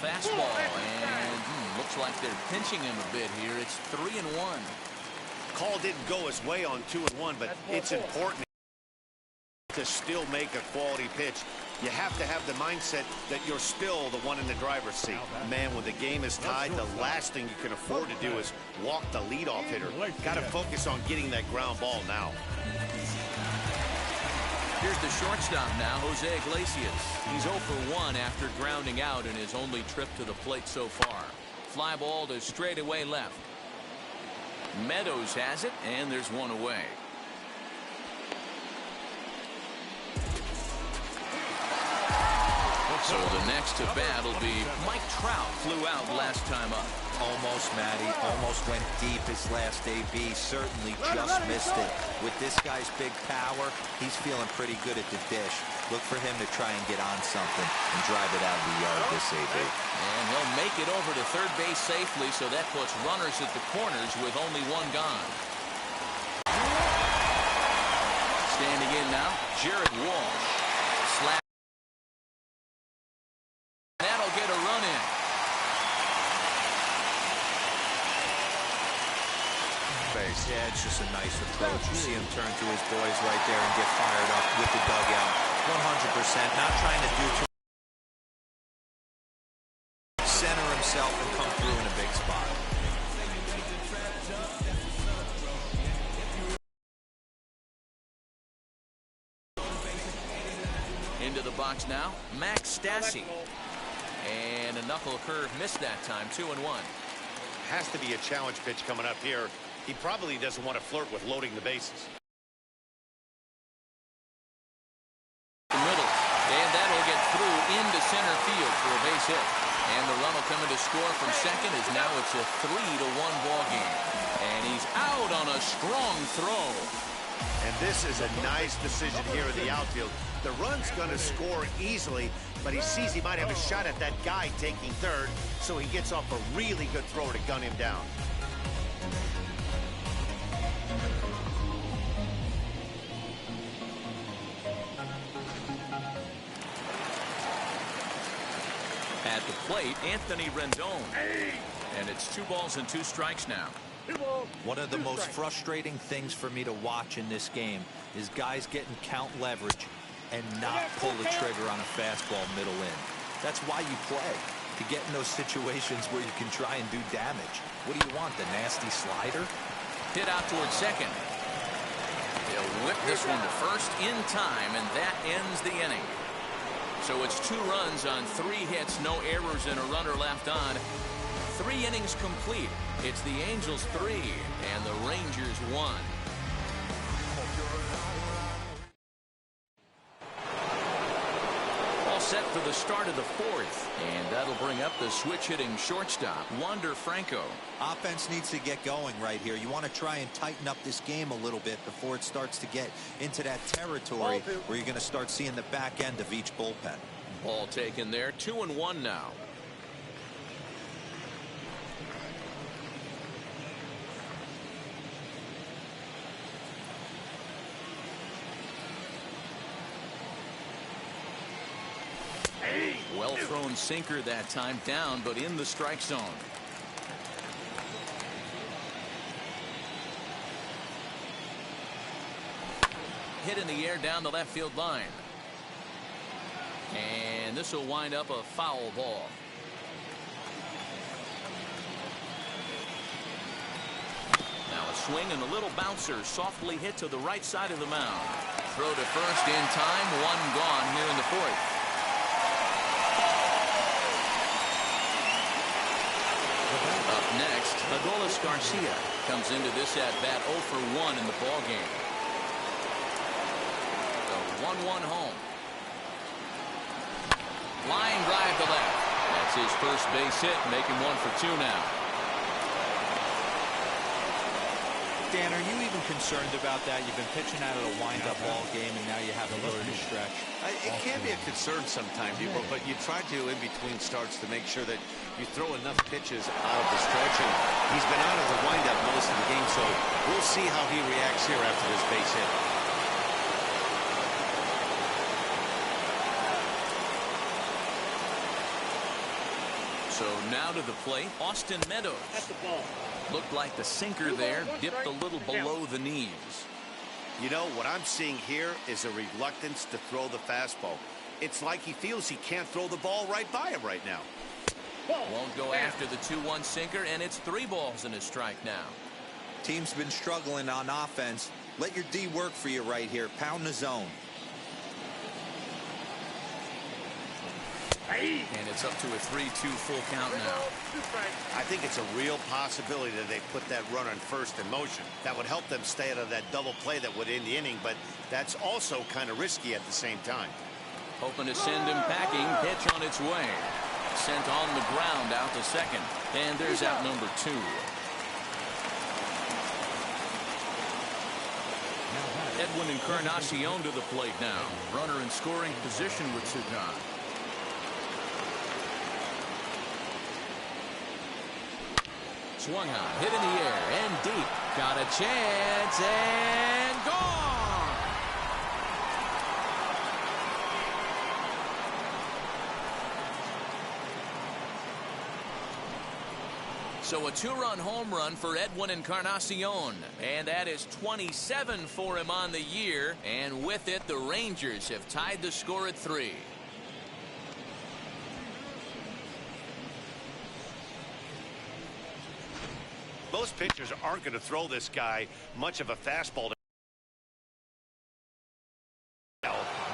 fastball, and looks like they're pinching him a bit here. It's 3-1. Call didn't go his way on 2-1, but it's important to still make a quality pitch. You have to have the mindset that you're still the one in the driver's seat. Man, when the game is tied, the last thing you can afford to do is walk the leadoff hitter. Got to focus on getting that ground ball now. Here's the shortstop now, Jose Iglesias. He's 0 for 1 after grounding out in his only trip to the plate so far. Fly ball to straightaway left. Meadows has it, and there's one away. So the next to bat will be Mike Trout. Flew out last time up. Almost, Matty. Almost went deep his last AB. Certainly just missed it. With this guy's big power, he's feeling pretty good at the dish. Look for him to try and get on something and drive it out of the yard this AB. And he'll make it over to third base safely, so that puts runners at the corners with only one gone. Standing in now, Jared Walsh. Slap. That'll get a run in. Yeah, it's just a nice approach. You see him turn to his boys right there and get fired up with the dugout. 100%. Not trying to do too much. Center himself and come through in a big spot. Into the box now, Max Stassi. And a knuckle curve missed that time, 2-1. Has to be a challenge pitch coming up here. He probably doesn't want to flirt with loading the bases. The middle, and that'll get through into center field for a base hit. And the run will come in to score from second as now it's a 3-1 ball game. And he's out on a strong throw. And this is a nice decision here in the outfield. The run's going to score easily, but he sees he might have a shot at that guy taking third, so he gets off a really good throw to gun him down. At the plate, Anthony Rendon. And it's 2 balls and 2 strikes now. One of the most frustrating things for me to watch in this game is guys getting count leverage and not pull the trigger on a fastball middle in. That's why you play, to get in those situations where you can try and do damage. What do you want, the nasty slider? Hit out towards second. He'll whip this one to first in time, and that ends the inning. So it's 2 runs on 3 hits, no errors, and a runner left on. 3 innings complete. It's the Angels 3 and the Rangers 1. All set for the start of the 4th, and that'll bring up the switch-hitting shortstop, Wander Franco. Offense needs to get going right here. You want to try and tighten up this game a little bit before it starts to get into that territory where you're going to start seeing the back end of each bullpen. Ball taken there, 2-1 now. Well thrown sinker that time, down but in the strike zone. Hit in the air down the left field line. And this will wind up a foul ball. Now a swing and a little bouncer softly hit to the right side of the mound. Throw to first in time, 1 gone here in the 4th. Up next, Adolis Garcia comes into this at-bat 0 for 1 in the ballgame. The 1-1 home. Line drive to left. That's his first base hit, making 1 for 2 now. Dan, are you even concerned about that? You've been pitching out of a wind-up ball game, and now you have a little stretch. It can be a concern sometimes, but you try to, in between starts, to make sure that you throw enough pitches out of the stretch. And he's been out of the wind-up most of the game, so we'll see how he reacts here after this base hit. So now to the plate, Austin Meadows. Looked like the sinker there dipped a little below the knees. You know, what I'm seeing here is a reluctance to throw the fastball. It's like he feels he can't throw the ball right by him right now. Won't go after the 2-1 sinker, and it's 3 balls and a strike now. Team's been struggling on offense. Let your D work for you right here. Pound the zone. And it's up to a 3-2 full count now. I think it's a real possibility that they put that runner in first in motion. That would help them stay out of that double play that would end the inning, but that's also kind of risky at the same time. Hoping to send him packing. Pitch on its way. Sent on the ground out to second. And there's out number 2. Edwin Encarnacion to the plate now. Runner in scoring position with 2 gone. Swung on, hit in the air, and deep. Got a chance, and gone! So a 2-run home run for Edwin Encarnacion. And that is 27 for him on the year. And with it, the Rangers have tied the score at 3. Most pitchers aren't going to throw this guy much of a fastball,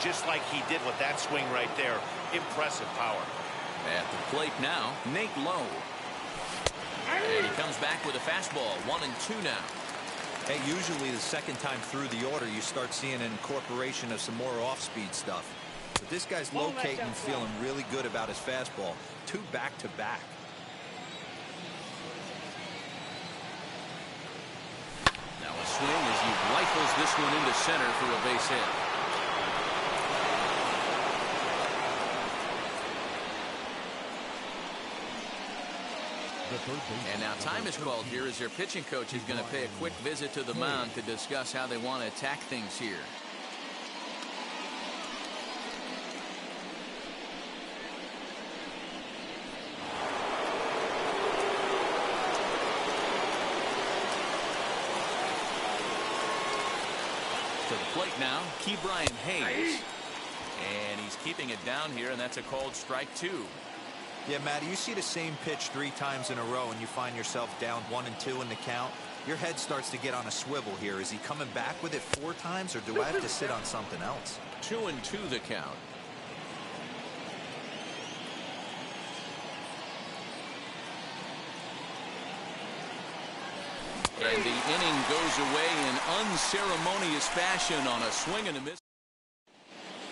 just like he did with that swing right there. Impressive power. At the plate now, Nate Lowe. And he comes back with a fastball. 1-2 now. Hey, usually the second time through the order, you start seeing an incorporation of some more off-speed stuff. But this guy's locating and feeling really good about his fastball. 2 back-to-back. Now a swing as he rifles this one into center for a base hit. And now time is called here as their pitching coach is going to pay a quick visit to the mound to discuss how they want to attack things here. To the plate now, Ke'Bryan Hayes. And he's keeping it down here, and that's a called strike 2. Yeah, Matty, you see the same pitch 3 times in a row and you find yourself down 1-2 in the count. Your head starts to get on a swivel here. Is he coming back with it 4 times, or do I have to sit on something else? 2-2 the count. And the inning goes away in unceremonious fashion on a swing and a miss.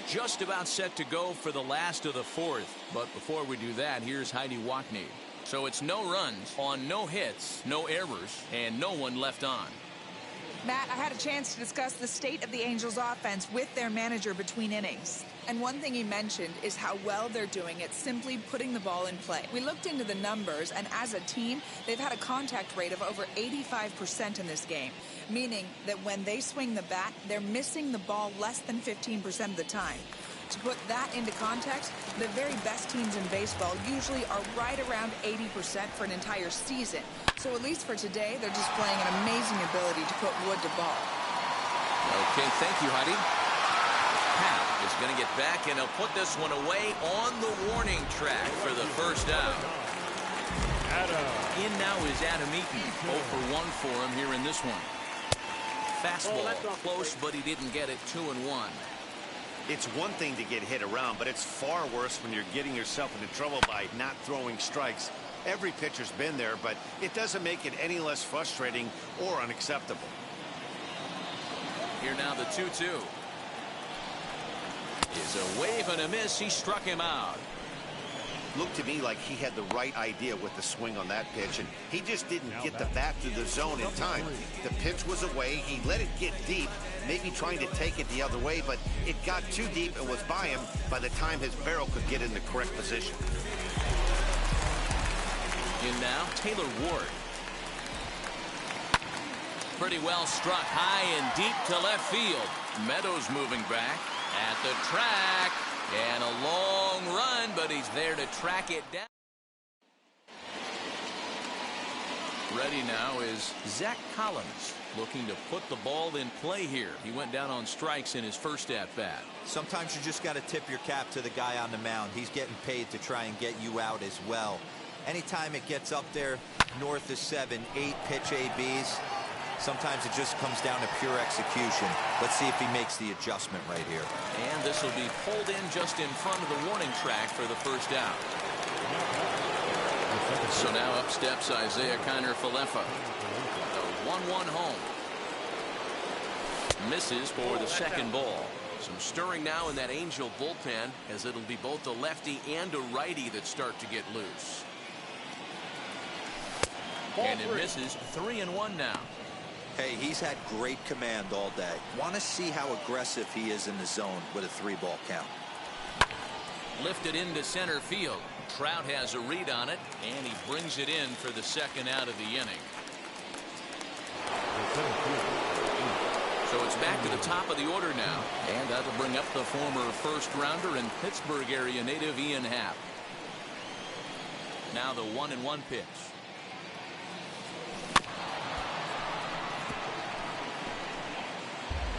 Just about set to go for the last of the 4th. But before we do that, here's Heidi Wackney. So it's no runs on no hits, no errors, and no one left on. Matt, I had a chance to discuss the state of the Angels offense with their manager between innings. And one thing he mentioned is how well they're doing at simply putting the ball in play. We looked into the numbers, and as a team, they've had a contact rate of over 85% in this game, meaning that when they swing the bat, they're missing the ball less than 15% of the time. To put that into context, the very best teams in baseball usually are right around 80% for an entire season. So at least for today, they're displaying an amazing ability to put wood to ball. Okay, thank you, Heidi. Pat is going to get back, and he'll put this one away on the warning track for the first out. In now is Adam Eaton. 0 for 1 for him here in this one. Fastball close, but he didn't get it. 2-1. It's one thing to get hit around, but it's far worse when you're getting yourself into trouble by not throwing strikes. Every pitcher's been there, but it doesn't make it any less frustrating or unacceptable. Here now the 2-2. Is a wave and a miss. He struck him out. Looked to me like he had the right idea with the swing on that pitch, and he just didn't get the bat to the zone in time. The pitch was away. He let it get deep, maybe trying to take it the other way, but it got too deep and was by him by the time his barrel could get in the correct position. In now, Taylor Ward. Pretty well struck high and deep to left field. Meadows moving back at the track. And a long run, but he's there to track it down. Ready now is Zach Collins, looking to put the ball in play here. He went down on strikes in his first at-bat. Sometimes you just got to tip your cap to the guy on the mound. He's getting paid to try and get you out as well. Anytime it gets up there north of 7, 8 pitch ABs, sometimes it just comes down to pure execution. Let's see if he makes the adjustment right here. And this will be pulled in just in front of the warning track for the first out. So now up steps Isaiah Kiner-Falefa. The 1-1 home. Misses for the second ball. Some stirring now in that Angel bullpen, as it'll be both a lefty and a righty that start to get loose. And it misses. 3-1 now. Hey, he's had great command all day. Want to see how aggressive he is in the zone with a 3-ball count. Lifted into center field. Trout has a read on it, and he brings it in for the second out of the inning. So it's back to the top of the order now, and that'll bring up the former first-rounder and Pittsburgh area native Ian Happ. Now the 1-1 pitch.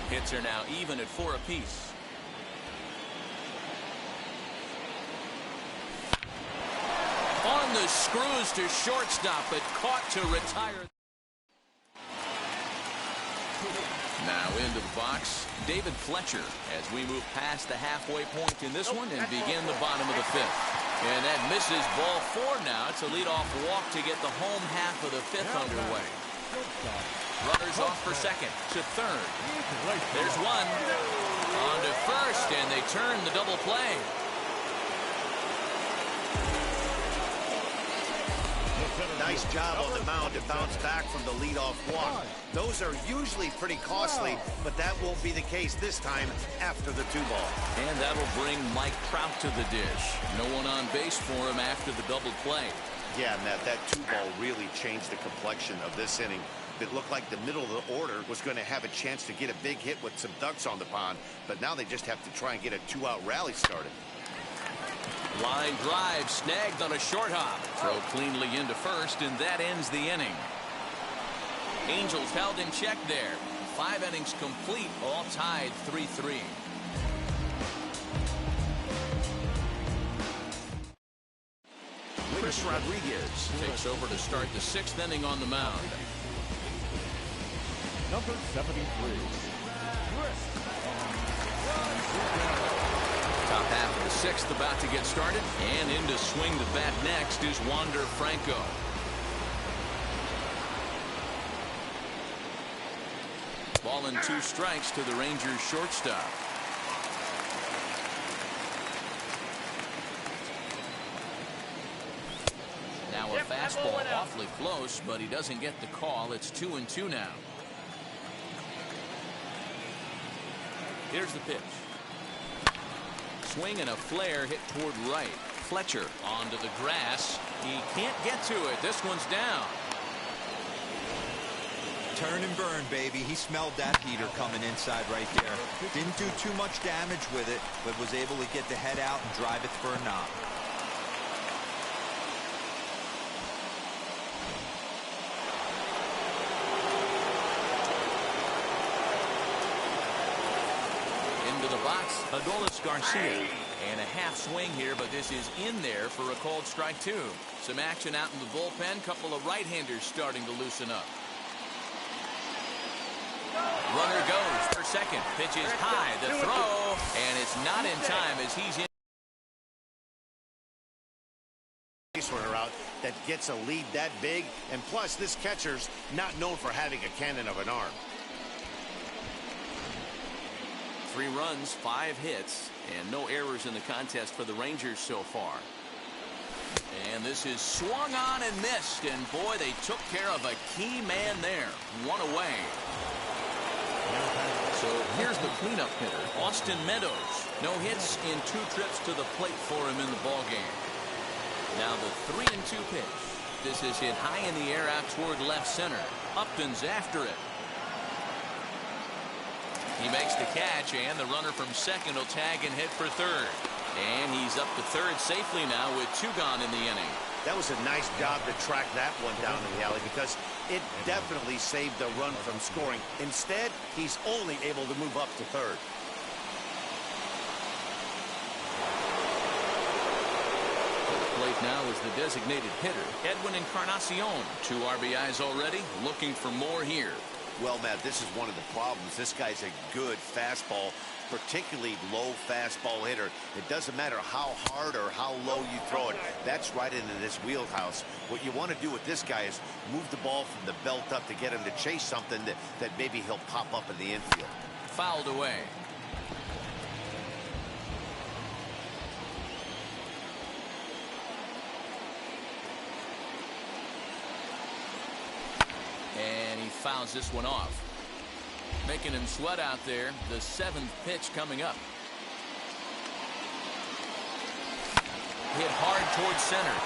Hits are now even at 4 apiece. On the screws to shortstop, but caught to retire. Now into the box, David Fletcher, as we move past the halfway point in this one and begin the bottom of the 5th. And that misses ball 4 now. It's a leadoff walk to get the home half of the 5th underway. Runners off for second to third. There's one. On to first, and they turn the double play. Nice job on the mound to bounce back from the leadoff walk. Those are usually pretty costly, but that won't be the case this time after the 2-ball. And that'll bring Mike Trout to the dish. No one on base for him after the double play. Yeah, Matt, that 2-ball really changed the complexion of this inning. It looked like the middle of the order was going to have a chance to get a big hit with some ducks on the pond, but now they just have to try and get a 2-out rally started. Line drive snagged on a short hop. Throw cleanly into first, and that ends the inning. Angels held in check there. 5 innings complete, all tied 3-3. Chris Rodriguez takes over to start the 6th inning on the mound. Number 73. Top half of the 6th about to get started, and in to swing the bat next is Wander Franco. Ball and 2 strikes to the Rangers shortstop. Now a fastball awfully close, but he doesn't get the call. It's 2-2 now. Here's the pitch. Swing and a flare hit toward right. Fletcher onto the grass. He can't get to it. This one's down. Turn and burn, baby. He smelled that heater coming inside right there. Didn't do too much damage with it, but was able to get the head out and drive it for a knock. Into the box, Adolis Garcia. And a half swing here, but this is in there for a called strike 2. Some action out in the bullpen. Couple of right-handers starting to loosen up. Runner goes for second. Pitch is high. The throw, and it's not in time as he's in. Base runner out that gets a lead that big, and plus this catcher's not known for having a cannon of an arm. 3 runs, 5 hits, and no errors in the contest for the Rangers so far. And this is swung on and missed, and boy, they took care of a key man there. 1 away. So here's the cleanup hitter, Austin Meadows. No hits in 2 trips to the plate for him in the ballgame. Now the 3-2 pitch. This is hit high in the air out toward left center. Upton's after it. He makes the catch, and the runner from second will tag and hit for third. And he's up to third safely now with 2 gone in the inning. That was a nice job to track that one down in the alley because it definitely saved the run from scoring. Instead, he's only able to move up to third. Plate now is the designated hitter, Edwin Encarnacion. 2 RBIs already, looking for more here. Well, Matt, this is one of the problems. This guy's a good fastball, particularly low fastball hitter. It doesn't matter how hard or how low you throw it. That's right into this wheelhouse. What you want to do with this guy is move the ball from the belt up to get him to chase something that maybe he'll pop up in the infield. Fouled away. And he fouls this one off. Making him sweat out there. The 7th pitch coming up. Hit hard towards center.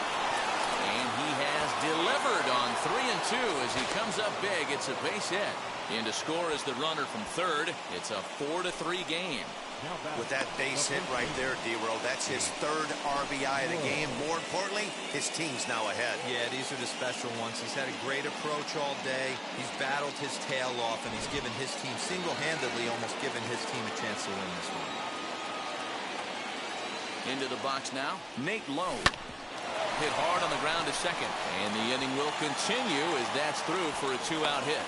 And he has delivered on 3-2 as he comes up big. It's a base hit. In to score is the runner from third. It's a 4-3 game. With that base hit right there, D-Roll, that's his 3rd RBI of the game. More importantly, his team's now ahead. Yeah, these are the special ones. He's had a great approach all day. He's battled his tail off, and he's given his team single-handedly, almost given his team a chance to win this one. Into the box now, Nate Lowe. Hit hard on the ground to second. And the inning will continue as that's through for a 2-out hit.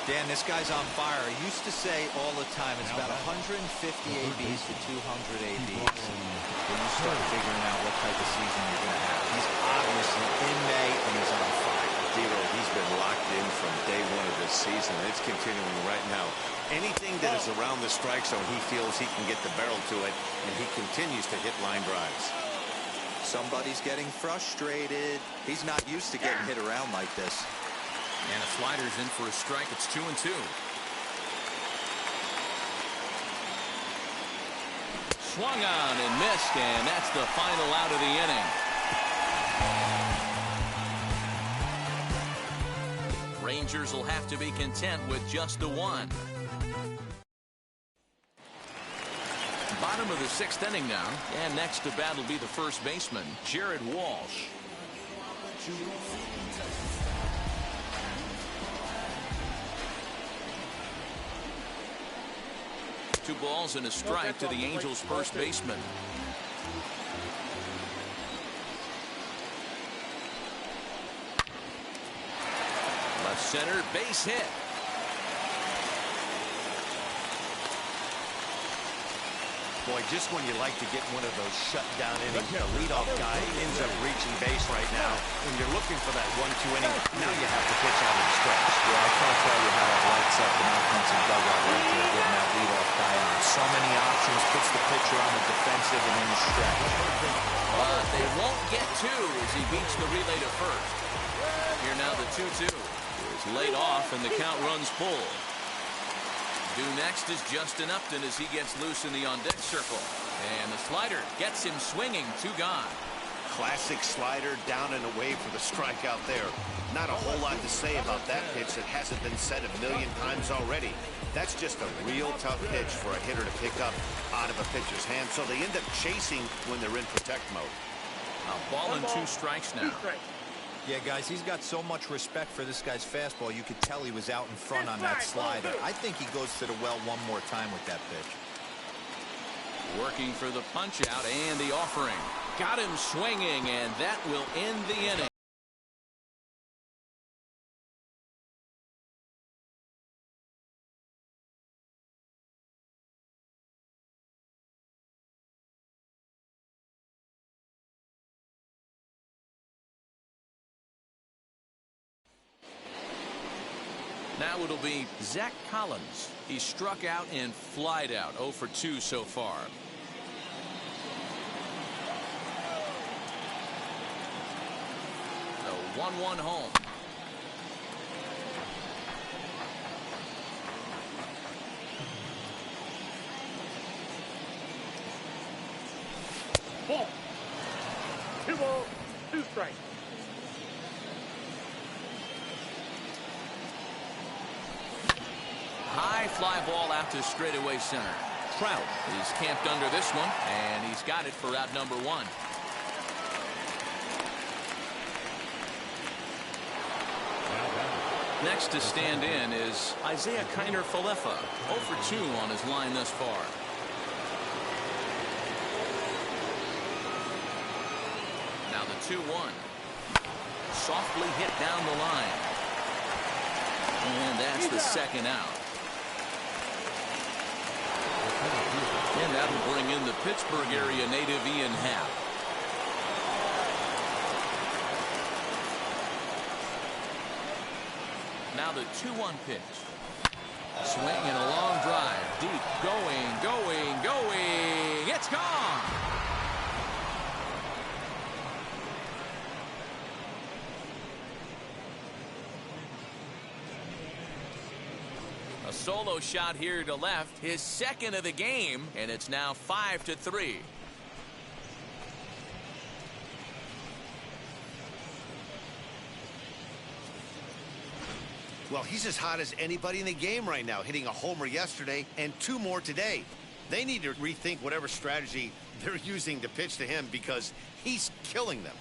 Dan, this guy's on fire. I used to say all the time, it's about 150 ABs to 200 ABs. When you start figuring out what type of season you're going to have. He's obviously in May, and he's on fire. Zero, he's been locked in from day one of this season. It's continuing right now. Anything that is around the strike zone, he feels he can get the barrel to it, and he continues to hit line drives. Somebody's getting frustrated. He's not used to getting hit around like this. And a slider's in for a strike. It's 2-2. Swung on and missed, and that's the final out of the inning. Rangers will have to be content with just the one. Bottom of the 6th inning now, and next to bat will be the first baseman, Jared Walsh. 2 balls and a strike to the Angels' first baseman. Left center, base hit. Boy, just when you like to get one of those shutdown innings, the leadoff guy ends up reaching base right now. When you're looking for that 1-2 inning, now you have to pitch out of the stretch. Yeah, I can't tell you how that lights up an offensive dugout right there, getting that leadoff guy on. So many options, puts the pitcher on the defensive and in the stretch. But they won't get 2 as he beats the relay to first. Here now the 2-2 is laid off and the count runs full. Due next is Justin Upton as he gets loose in the on-deck circle. And the slider gets him swinging. 2 gone. Classic slider down and away for the strikeout there. Not a whole lot to say about that pitch that hasn't been said a million times already. That's just a real tough pitch for a hitter to pick up out of a pitcher's hand. So they end up chasing when they're in protect mode. A ball and 2 strikes now. Yeah, guys, he's got so much respect for this guy's fastball. You could tell he was out in front on that slider. I think he goes to the well one more time with that pitch. Working for the punch out and the offering. Got him swinging, and that will end the inning. Now it'll be Zach Collins. He struck out and flied out. 0 for 2 so far. The 1-1 home. Ball. 2 balls, 2 strikes. High fly ball out to straightaway center. Trout is camped under this one, and he's got it for out number 1. Next to stand in is Isaiah Kiner-Falefa, 0 for 2 on his line thus far. Now the 2-1. Softly hit down the line. And that's the second out. And that'll bring in the Pittsburgh area native Ian Happ. Now the 2-1 pitch. Swing and a long drive. Deep. Going. It's gone. A solo shot here to left. His second of the game. And it's now 5-3. Well, he's as hot as anybody in the game right now, hitting a homer yesterday and 2 more today. They need to rethink whatever strategy they're using to pitch to him because he's killing them.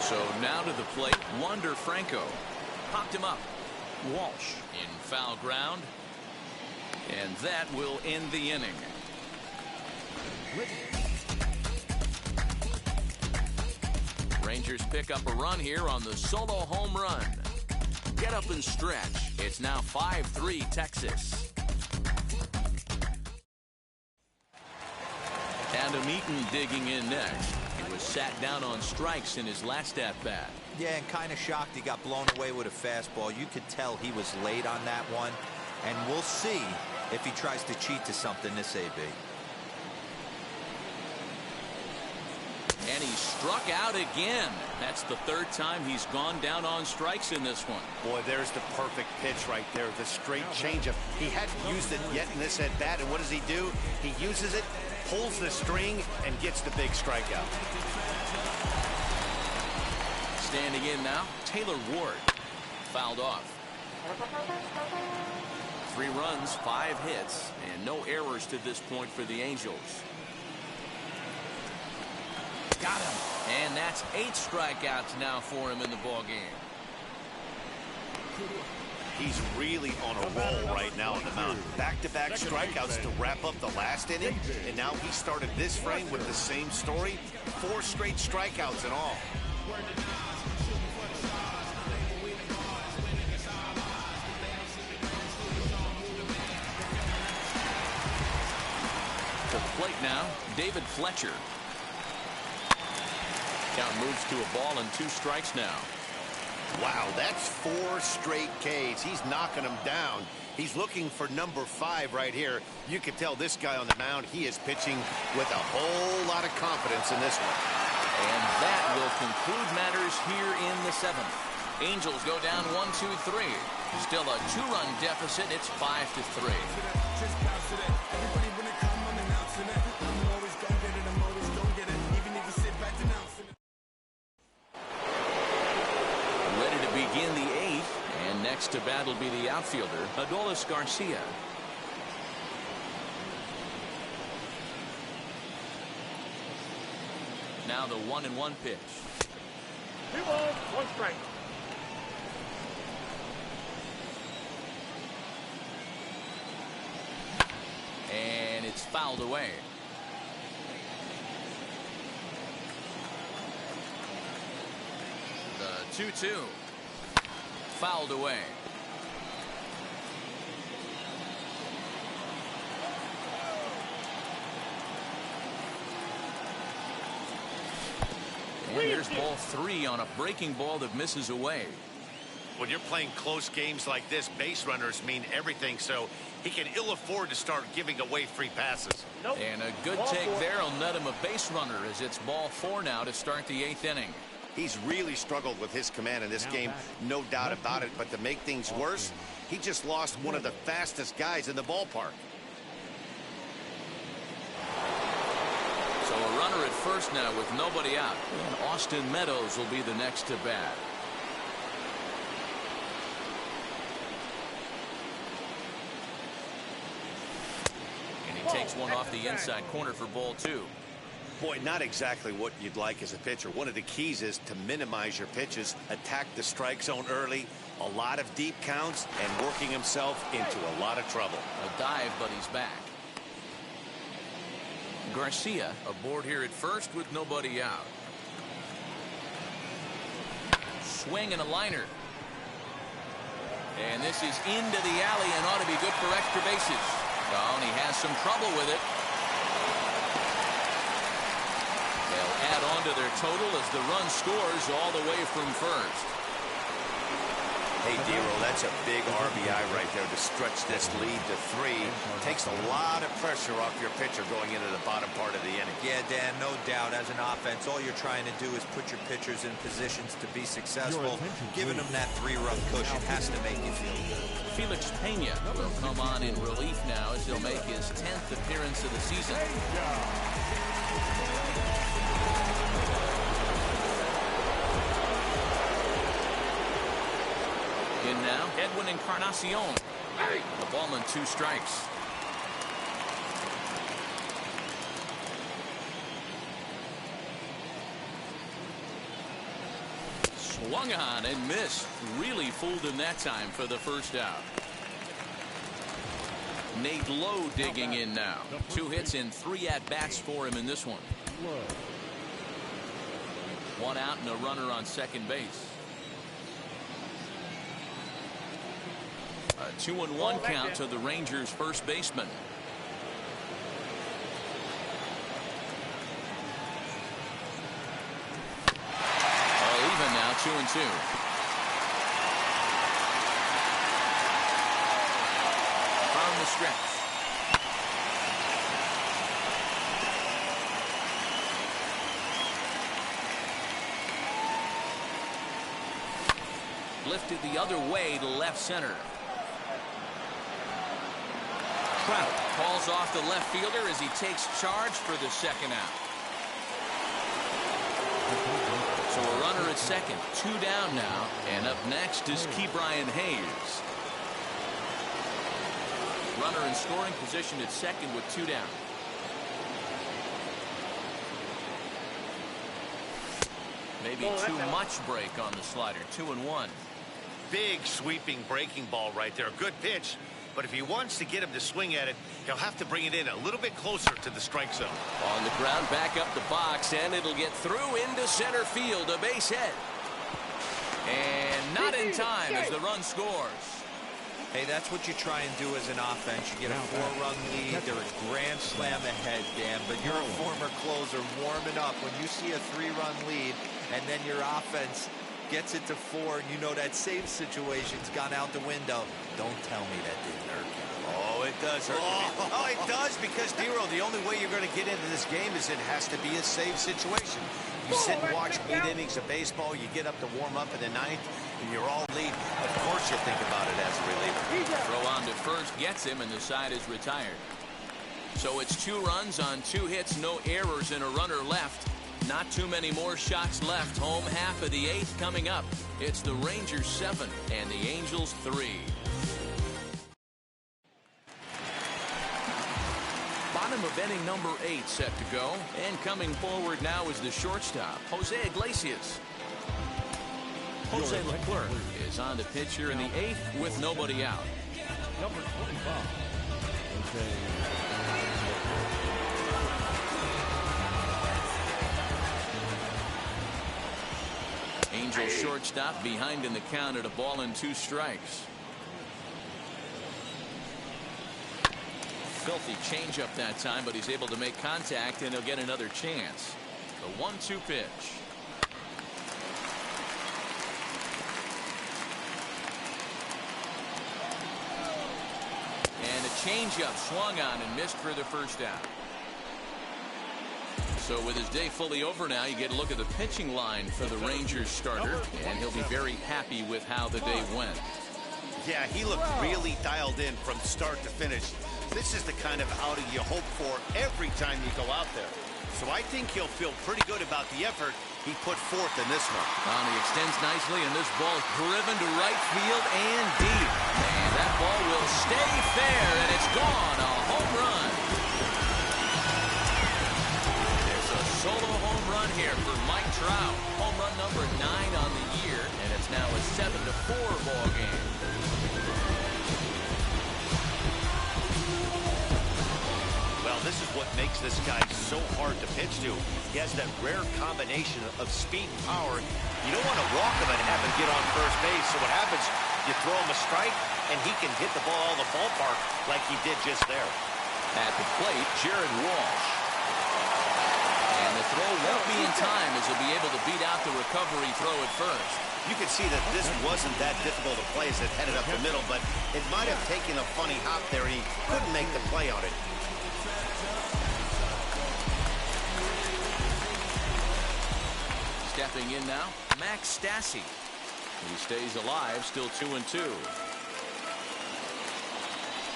So now to the plate, Wander Franco. Popped him up. Walsh in foul ground. And that will end the inning. Rangers pick up a run here on the solo home run. Get up and stretch. It's now 5-3 Texas. Adam Eaton digging in next. He was sat down on strikes in his last at-bat. Yeah, and kind of shocked he got blown away with a fastball. You could tell he was late on that one. And we'll see if he tries to cheat to something this AB. And he struck out again. That's the 3rd time he's gone down on strikes in this one. Boy, there's the perfect pitch right there. The straight changeup. He hadn't used it yet in this at-bat. And what does he do? He uses it, pulls the string, and gets the big strikeout. Standing in now, Taylor Ward. Fouled off. 3 runs, 5 hits, and no errors to this point for the Angels. Got him. And that's 8 strikeouts now for him in the ballgame. He's really on a roll right now on the mound. Back-to-back strikeouts to wrap up the last inning. And now he started this frame with the same story. 4 straight strikeouts in all. To the plate now, David Fletcher. Count moves to a ball and 2 strikes now. Wow, that's 4 straight Ks. He's knocking them down. He's looking for number 5 right here. You can tell this guy on the mound, he is pitching with a whole lot of confidence in this one. And that will conclude matters here in the 7th. Angels go down 1-2-3. Still a 2-run deficit. It's 5-3. Ready to begin the 8th, and next to bat will be the outfielder, Adolis Garcia. Now the 1-1 pitch. 2 balls, 1 strike. And it's fouled away. The 2-2. Fouled away. And there's ball 3 on a breaking ball that misses away. When you're playing close games like this, base runners mean everything, so he can ill afford to start giving away free passes. Nope. And a good Ball take 4. there will net him a base runner as it's ball 4 now to start the 8th inning. He's really struggled with his command in this game, no doubt about it. But to make things worse, he just lost one of the fastest guys in the ballpark. So a runner at first now with nobody out. And Austin Meadows will be the next to bat. That's one off the inside corner for ball 2. Boy, not exactly what you'd like as a pitcher. One of the keys is to minimize your pitches, attack the strike zone early, a lot of deep counts, and working himself into a lot of trouble. A dive, but he's back. Garcia aboard here at first with nobody out. Swing and a liner. And this is into the alley and ought to be good for extra bases. Oh, and he has some trouble with it. They'll add on to their total as the run scores all the way from first. Hey, Dero, that's a big RBI right there to stretch this lead to 3. Takes a lot of pressure off your pitcher going into the bottom part of the inning. Yeah, Dan, no doubt. As an offense, all you're trying to do is put your pitchers in positions to be successful. Giving them that 3-run cushion has to make you feel good. Felix Pena will come on in relief now as he'll make his 10th appearance of the season. In now, Edwin Encarnacion. The ball and 2 strikes. Swung on and missed. Really fooled him that time for the first out. Nate Lowe digging in now. 2 hits and 3 at-bats for him in this one. 1 out and a runner on second base. A 2-1 count to the Rangers' first baseman. Even now, 2-2. From the stretch. Lifted the other way to left center. Trout calls off the left fielder as he takes charge for the second out. So a runner at second, 2 down now, and up next is Ke'Bryan Hayes. Runner in scoring position at second with 2 down. Maybe too much break on the slider. 2-1. Big sweeping breaking ball right there. Good pitch. But if he wants to get him to swing at it, he'll have to bring it in a little bit closer to the strike zone. On the ground, back up the box, and it'll get through into center field, a base hit. And not in time as the run scores. Hey, that's what you try and do as an offense. You get a 4-run lead. They're a grand slam ahead, Dan. But you're a former closer warming up. When you see a 3-run lead and then your offense gets it to 4 and you know that save situation's gone out the window, don't tell me that didn't hurt you. Oh, it does hurt. Oh, it does, because, Dero, the only way you're going to get into this game is it has to be a save situation. You sit and watch 8 innings of baseball, you get up to warm up in the 9th, and you're all lead. Of course you think about it as a reliever. Throw on to first gets him, and the side is retired. So it's 2 runs on 2 hits, no errors, and a runner left. Not too many more shots left. Home half of the 8th coming up. It's the Rangers 7 and the Angels 3. Bottom of inning number 8 set to go. And coming forward now is the shortstop, Jose Iglesias. Jose Leclerc is on the pitch here in the 8th with nobody out. Number 25. Angels shortstop behind in the count at a ball and 2 strikes. Filthy changeup that time, but he's able to make contact and he'll get another chance. The 1-2 pitch. And a changeup swung on and missed for the first out. So with his day fully over now, you get a look at the pitching line for the Rangers starter, and he'll be very happy with how the day went. Yeah, he looked really dialed in from start to finish. This is the kind of outing you hope for every time you go out there. So I think he'll feel pretty good about the effort he put forth in this one. He extends nicely, and this ball is driven to right field and deep. And that ball will stay fair, and it's gone. A home run. run here for Mike Trout. Home run number 9 on the year, and it's now a 7-4 ball game. Well, this is what makes this guy so hard to pitch to. He has that rare combination of speed and power. You don't want to walk him and have him get on first base. So what happens, you throw him a strike, and he can hit the ball out of the ballpark like he did just there. At the plate, Jared Walsh. And the throw won't be in time as he'll be able to beat out the recovery throw at first. You can see that this wasn't that difficult to play as it headed up the middle, but it might have taken a funny hop there, and he couldn't make the play on it. Stepping in now, Max Stassi. He stays alive, still 2-2.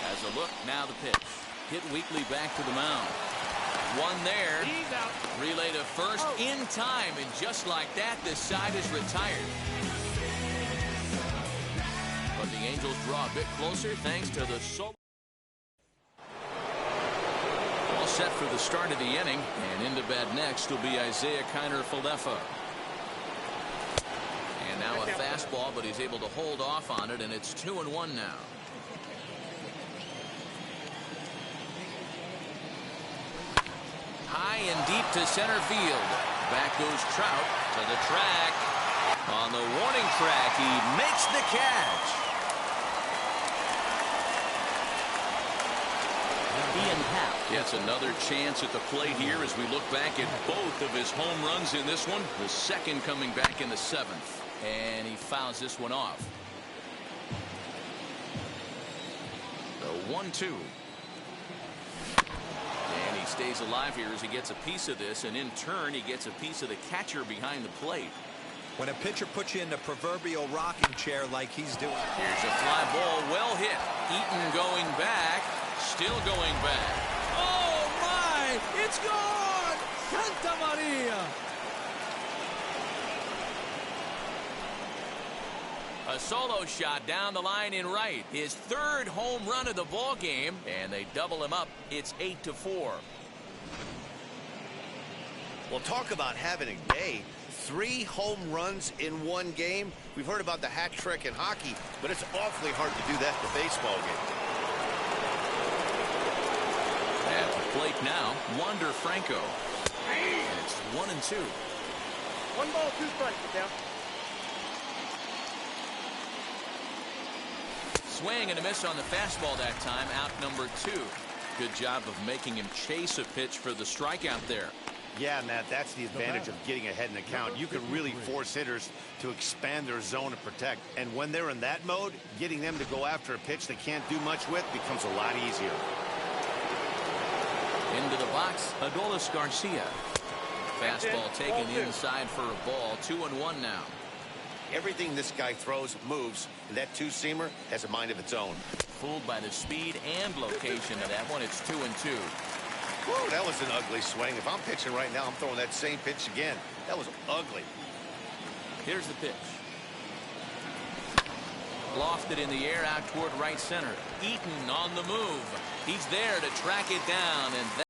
Has a look, now the pitch. Hit Weekly back to the mound. One there. Relay to first in time, and just like that, this side is retired. But the Angels draw a bit closer thanks to the solo. All set for the start of the inning, and into bat next will be Isaiah Kiner-Falefa. And now a fastball, but he's able to hold off on it, and it's 2-1 now. High and deep to center field. Back goes Trout to the track. On the warning track, he makes the catch. Ian Happ gets another chance at the plate here as we look back at both of his home runs in this one. The second coming back in the 7th. And he fouls this one off. The 1-2. And he stays alive here as he gets a piece of this, and in turn he gets a piece of the catcher behind the plate. When a pitcher puts you in the proverbial rocking chair like he's doing. Here's a fly ball, well hit. Eaton going back, still going back. Oh my, it's gone! Santa Maria! A solo shot down the line in right. His 3rd home run of the ball game, and they double him up. It's 8-4. Well, talk about having a day. 3 home runs in one game. We've heard about the hat trick in hockey, but it's awfully hard to do that in a baseball game. At the plate now, Wander Franco. And it's 1-2. 1 ball, 2 strikes, get down. Swing and a miss on the fastball that time, out number 2. Good job of making him chase a pitch for the strikeout there. Yeah, Matt, that's the advantage of getting ahead in the count. You can really force hitters to expand their zone and protect. And when they're in that mode, getting them to go after a pitch they can't do much with becomes a lot easier. Into the box, Adolis Garcia. Fastball taken inside for a ball, 2-1 now. Everything this guy throws moves, and that 2-seamer has a mind of its own. Fooled by the speed and location of that one. It's 2-2. Whoa, that was an ugly swing. If I'm pitching right now, I'm throwing that same pitch again. That was ugly. Here's the pitch. Lofted in the air out toward right center. Eaton on the move. He's there to track it down, and that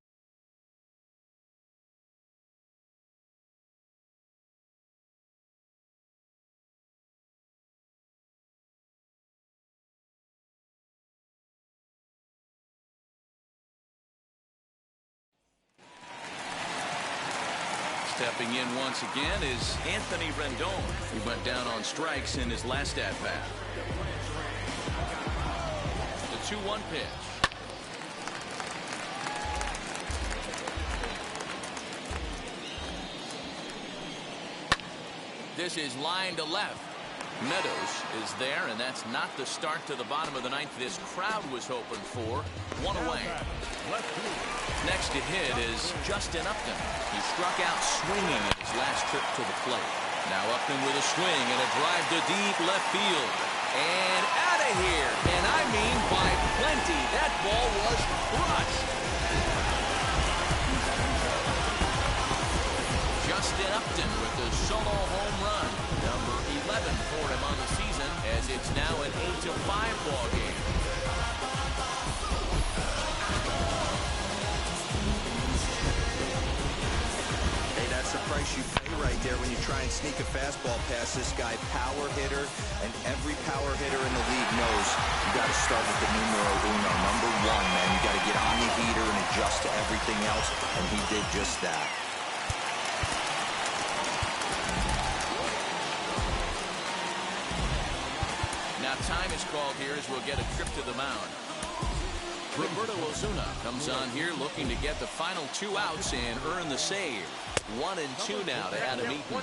stepping in once again is Anthony Rendon, who went down on strikes in his last at-bat. The 2-1 pitch. This is line to left. Meadows is there, and that's not the start to the bottom of the 9th this crowd was hoping for. 1 away. Next to hit is Justin Upton. He struck out swinging in his last trip to the plate. Now Upton with a swing and a drive to deep left field. And out of here. And I mean by plenty. That ball was crushed. Justin Upton with the solo home run. Number 11 for him on the season, as it's now an 8-5 ball game. Hey, that's the price you pay right there when you try and sneak a fastball past this guy. Power hitter, and every power hitter in the league knows you got to start with the numero uno, number one, man. You got to get on the heater and adjust to everything else, and he did just that. Now time is called here as we'll get a trip to the mound. Roberto Osuna comes on here looking to get the final 2 outs and earn the save. 1 and 2 now to Adam Eaton.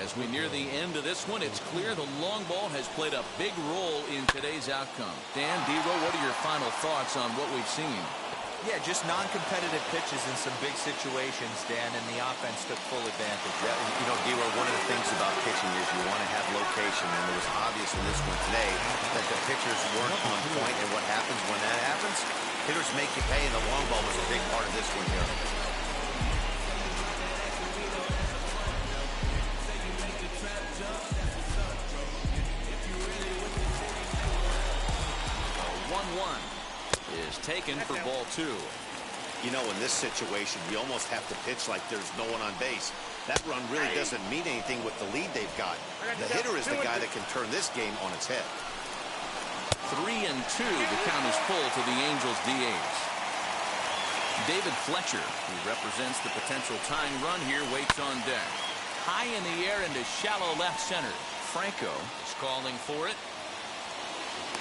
As we near the end of this one, it's clear the long ball has played a big role in today's outcome. Dan, D-Row, what are your final thoughts on what we've seen? Yeah, just non-competitive pitches in some big situations, Dan, and the offense took full advantage. You know, D-Row, one of the things about pitching is you want to have location, and it was obvious in this one today that the pitchers weren't on point, and what happens when that happens? Hitters make you pay, and the long ball was a big part of this one here. Is taken for ball 2. You know, in this situation, you almost have to pitch like there's no one on base. That run really doesn't mean anything with the lead they've got. The hitter is the guy that can turn this game on its head. 3 and 2. The count is full to the Angels DH. David Fletcher, who represents the potential tying run here, waits on deck. High in the air into shallow left center. Franco is calling for it.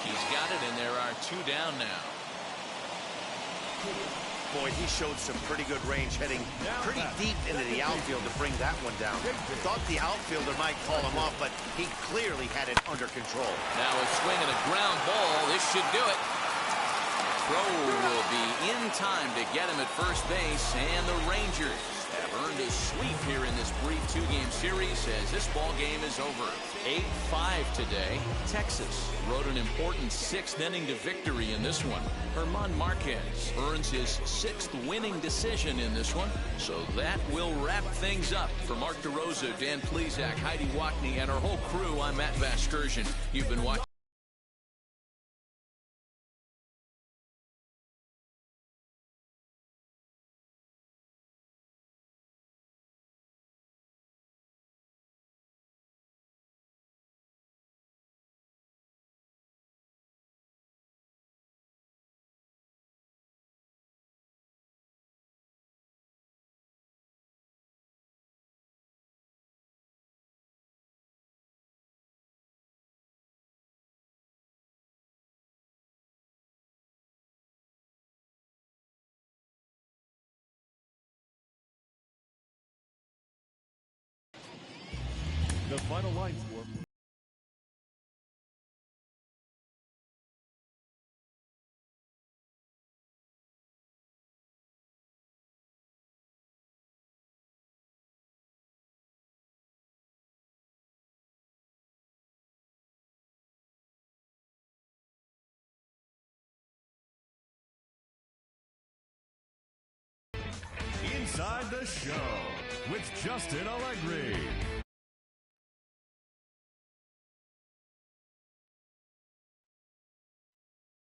He's got it, and there are 2 down now. Boy, he showed some pretty good range, heading pretty deep into the outfield to bring that one down. Thought the outfielder might call him off, but he clearly had it under control. Now a swing and a ground ball. This should do it. Throw will be in time to get him at first base, and the Rangers have earned a sweep here in this brief 2-game series as this ball game is over. 8-5 today. Texas rode an important 6th inning to victory in this one. German Marquez earns his 6th winning decision in this one. So that will wrap things up. For Mark DeRosa, Dan Plesac, Heidi Watney, and our whole crew, I'm Matt Vasgersian. You've been watching. The final line score. Inside the Show with Justin Allegri.